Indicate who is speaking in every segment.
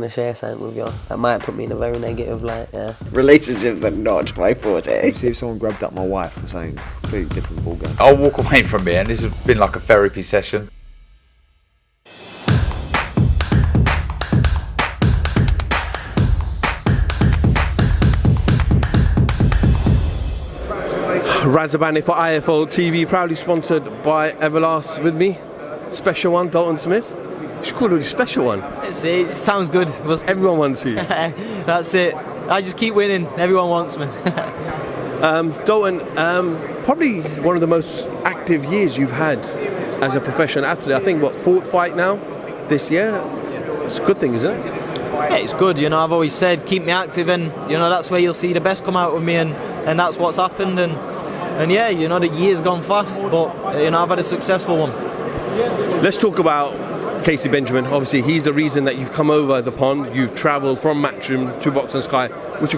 Speaker 1: to share something with you. That might put me in a very negative light, yeah.
Speaker 2: Relationships are not my forte.
Speaker 3: See if someone grabbed up my wife or something completely different ballgame.
Speaker 4: I'll walk away from here, and this has been like a therapy session.
Speaker 5: Razabani for IFL TV, proudly sponsored by Everlast with me. Special one, Dalton Smith. You should call it a special one.
Speaker 6: It sounds good.
Speaker 5: Everyone wants you.
Speaker 6: That's it. I just keep winning. Everyone wants me.
Speaker 5: Dalton, probably one of the most active years you've had as a professional athlete. I think, fourth fight now this year? It's a good thing, isn't it?
Speaker 6: Yeah, it's good. I've always said keep me active, and that's where you'll see the best come out of me, and that's what's happened. And yeah, the year's gone fast, but I've had a successful one.
Speaker 5: Let's talk about Casey Benjamin. Obviously, he's the reason that you've come over the pond. You've travelled from Matchroom to Box and Sky, which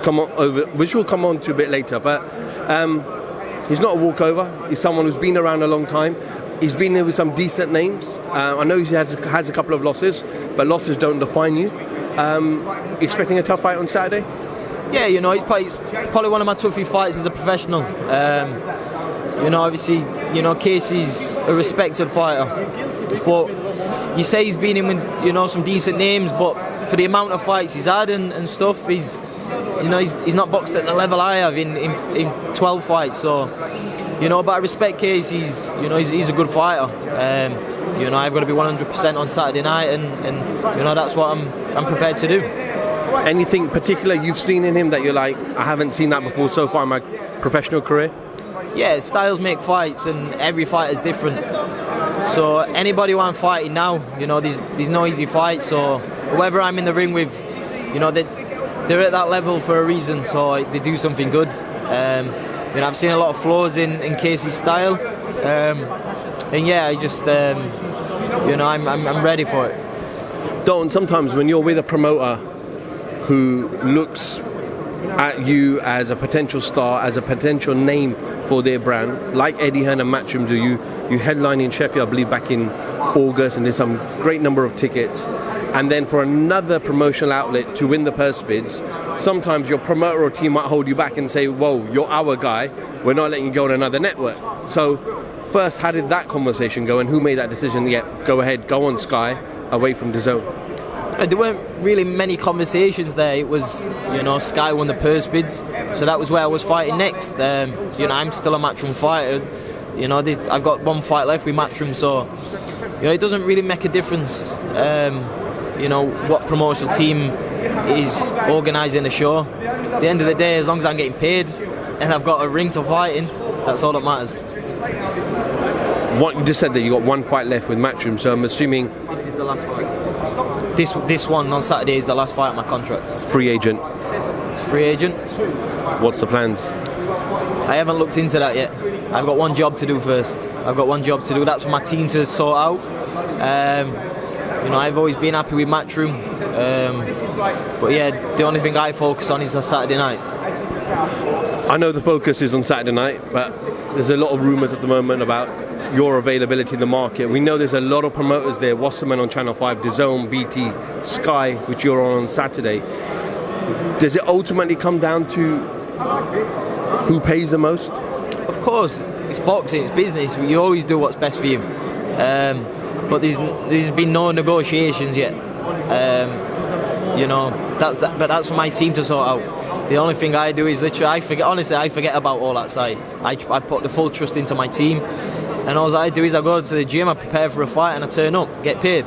Speaker 5: we'll come on to a bit later. But he's not a walkover. He's someone who's been around a long time. He's been there with some decent names. I know he has a couple of losses, but losses don't define you. Expecting a tough fight on Saturday?
Speaker 6: Yeah, it's probably one of my toughest fights as a professional. Obviously, Casey's a respected fighter, but you say he's been in with some decent names, but for the amount of fights he's had and stuff, he's not boxed at the level I have in 12 fights. So, but I respect Casey. He's a good fighter. I've got to be 100% on Saturday night, and that's what I'm prepared to do.
Speaker 5: Anything particular you've seen in him that you're like, I haven't seen that before so far in my professional career?
Speaker 6: Yeah, styles make fights, and every fight is different. So anybody who I'm fighting now, there's no easy fight. So whoever I'm in the ring with, they're at that level for a reason. So they do something good. I've seen a lot of flaws in Casey's style, and yeah, I just, I'm ready for it.
Speaker 5: Dalton, sometimes when you're with a promoter who looks at you as a potential star, as a potential name for their brand, like Eddie Hearn and Matchroom do, you headline in Sheffield, I believe, back in August, and there's some great number of tickets. And then for another promotional outlet to win the purse bids, sometimes your promoter or team might hold you back and say, whoa, you're our guy, we're not letting you go on another network. So first, how did that conversation go, and who made that decision? Yeah, go ahead, go on Sky, away from DAZN.
Speaker 6: There weren't really many conversations there. It was, Sky won the purse bids, so that was where I was fighting next. I'm still a Matchroom fighter. I've got one fight left with Matchroom, so it doesn't really make a difference. What promotional team is organising the show. At the end of the day, as long as I'm getting paid and I've got a ring to fight in, that's all that matters.
Speaker 5: What you just said that you got one fight left with Matchroom, so I'm assuming
Speaker 6: this is the last fight. This one on Saturday is the last fight of my contract.
Speaker 5: Free agent.
Speaker 6: Free agent.
Speaker 5: What's the plans?
Speaker 6: I haven't looked into that yet. I've got one job to do first. That's for my team to sort out. I've always been happy with Matchroom. But yeah, the only thing I focus on is on Saturday night.
Speaker 5: I know the focus is on Saturday night, but there's a lot of rumours at the moment about your availability in the market. We know there's a lot of promoters there, Wasserman on Channel 5, DAZN, BT, Sky, which you're on Saturday. Does it ultimately come down to who pays the most?
Speaker 6: Of course, it's boxing, it's business. You always do what's best for you. But there's been no negotiations yet. But that's for my team to sort out. The only thing I do is literally, I forget about all that side. I put the full trust into my team. And all I do is I go to the gym, I prepare for a fight, and I turn up, get paid.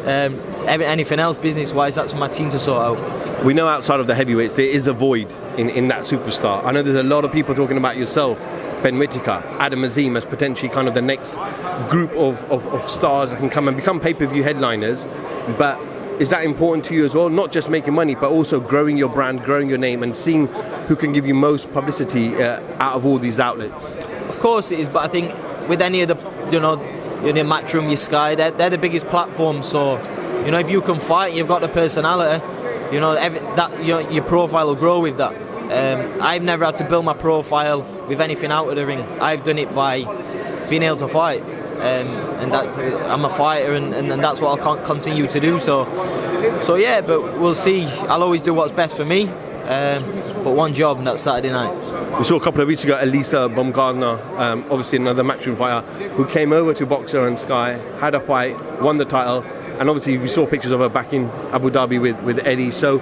Speaker 6: Anything else, business-wise, that's for my team to sort out.
Speaker 5: We know outside of the heavyweights, there is a void in that superstar. I know there's a lot of people talking about yourself, Ben Whittaker, Adam Azim, as potentially kind of the next group of stars that can come and become pay-per-view headliners. But is that important to you as well? Not just making money, but also growing your brand, growing your name, and seeing who can give you most publicity out of all these outlets?
Speaker 6: Of course it is, but I think with any of the, your Matchroom, your Sky, they're the biggest platform. So, if you can fight, you've got the personality. Your profile will grow with that. I've never had to build my profile with anything out of the ring. I've done it by being able to fight, and I'm a fighter, and that's what I'll continue to do. So, So yeah, but we'll see. I'll always do what's best for me. But one job, and that's Saturday night.
Speaker 5: We saw a couple of weeks ago Elisa Baumgartner, obviously another Matchroom fighter, who came over to Boxer and Sky, had a fight, won the title, and obviously we saw pictures of her back in Abu Dhabi with Eddie. So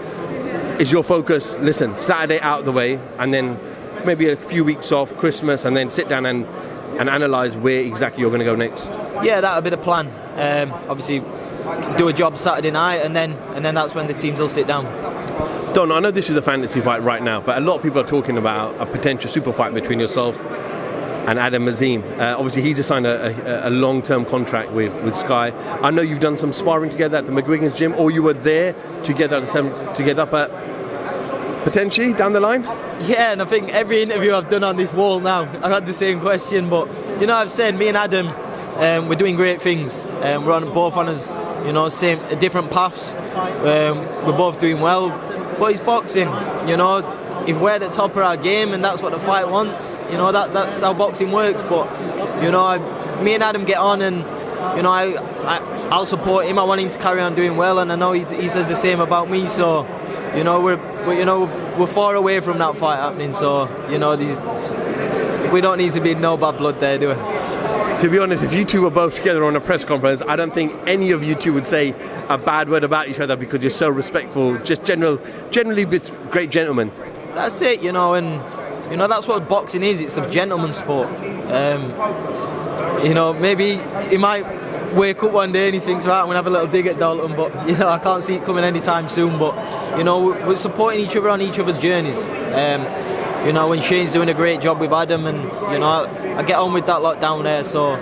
Speaker 5: is your focus, listen, Saturday out of the way, and then maybe a few weeks off, Christmas, and then sit down and analyse where exactly you're going to go next?
Speaker 6: Yeah, that'll be the plan. Obviously, do a job Saturday night, and then that's when the teams will sit down.
Speaker 5: Don, I know this is a fantasy fight right now, but a lot of people are talking about a potential super fight between yourself and Adam Azim. Obviously, he just signed a long-term contract with Sky. I know you've done some sparring together at the McGuigan's gym, or you were there together, but potentially down the line?
Speaker 6: Yeah, and I think every interview I've done on this wall now, I've had the same question. But I've said me and Adam, we're doing great things. We're both on same different paths. We're both doing well. But it's boxing, if we're at the top of our game and that's what the fight wants, that's how boxing works. But me and Adam get on, and I'll support him. I want him to carry on doing well, and I know he says the same about me. So we're far away from that fight happening. So we don't need to be no bad blood there, do we?
Speaker 5: To be honest, if you two were both together on a press conference, I don't think any of you two would say a bad word about each other, because you're so respectful, just generally great gentlemen.
Speaker 6: That's it, and that's what boxing is. It's a gentleman's sport. Maybe he might wake up one day and he thinks, right, I'm going to have a little dig at Dalton, but I can't see it coming anytime soon. But we're supporting each other on each other's journeys. When Shane's doing a great job with Adam, and I get on with that lot down there. So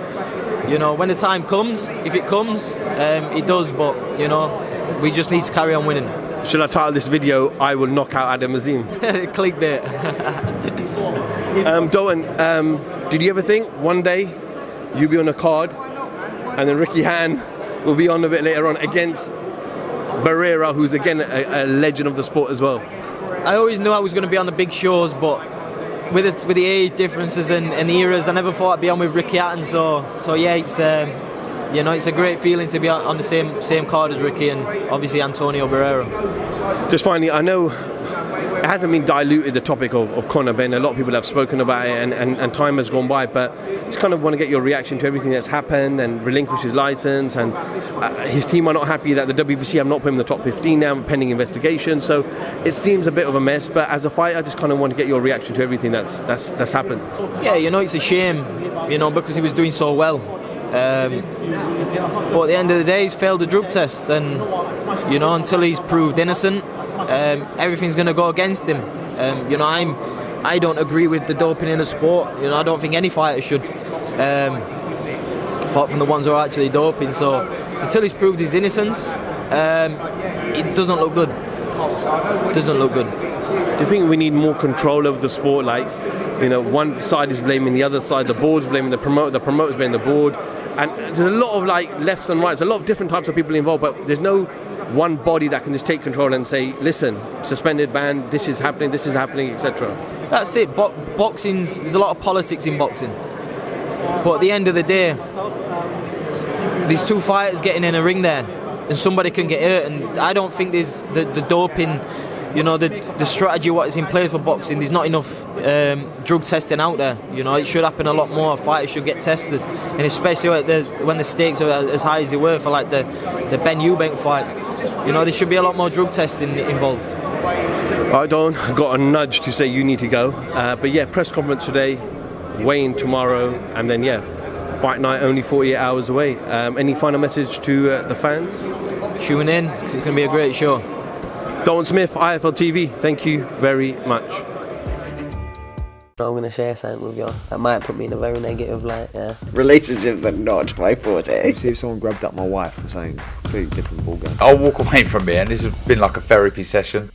Speaker 6: when the time comes, if it comes, it does. But we just need to carry on winning.
Speaker 5: Should I title this video, I Will Knock Out Adam Azim?
Speaker 6: Clickbait.
Speaker 5: Dalton, did you ever think one day you'll be on a card and then Ricky Han will be on a bit later on against Barrera, who's again a legend of the sport as well?
Speaker 6: I always knew I was going to be on the big shows, but with the age differences and eras, I never thought I'd be on with Ricky Hatton. So yeah, it's it's a great feeling to be on the same card as Ricky and obviously Antonio Barrera.
Speaker 5: Just finally, I know it hasn't been diluted, the topic of Conor Benn. A lot of people have spoken about it, and time has gone by, but just kind of want to get your reaction to everything that's happened, and relinquish his license, and his team are not happy that the WBC have not put him in the top 15 now, pending investigation. So it seems a bit of a mess, but as a fighter, I just kind of want to get your reaction to everything that's happened. Yeah,
Speaker 6: it's a shame, because he was doing so well. But at the end of the day, he's failed the drug test, and until he's proved innocent, everything's going to go against him. I don't agree with the doping in the sport. I don't think any fighter should, apart from the ones who are actually doping. So until he's proved his innocence, it doesn't look good. Do
Speaker 5: you think we need more control of the sport? Like, one side is blaming the other side, the board's blaming the promoter's blaming the board, and there's a lot of lefts and rights, a lot of different types of people involved, but there's no one body that can just take control and say, listen, suspended, banned, this is happening, etc.
Speaker 6: That's it. There's a lot of politics in boxing, but at the end of the day, these two fighters getting in a ring there, and somebody can get hurt, and I don't think there's the doping, the strategy what is in place for boxing. There's not enough drug testing out there. It should happen a lot more. Fighters should get tested, and especially when the stakes are as high as they were for the Ben Eubank fight. There should be a lot more drug testing involved.
Speaker 5: I got a nudge to say you need to go, but yeah, press conference today, weigh-in tomorrow, and then fight night only 48 hours away. Any final message to the fans?
Speaker 6: Tune in, because it's going to be a great show.
Speaker 5: Dalton Smith, IFL TV, thank you very much.
Speaker 1: I'm going to share something with you that might put me in a very negative light, yeah.
Speaker 2: Relationships are not my forte.
Speaker 3: See if someone grabbed up my wife or something, completely different ballgame.
Speaker 4: I'll walk away from it, and this has been like a therapy session.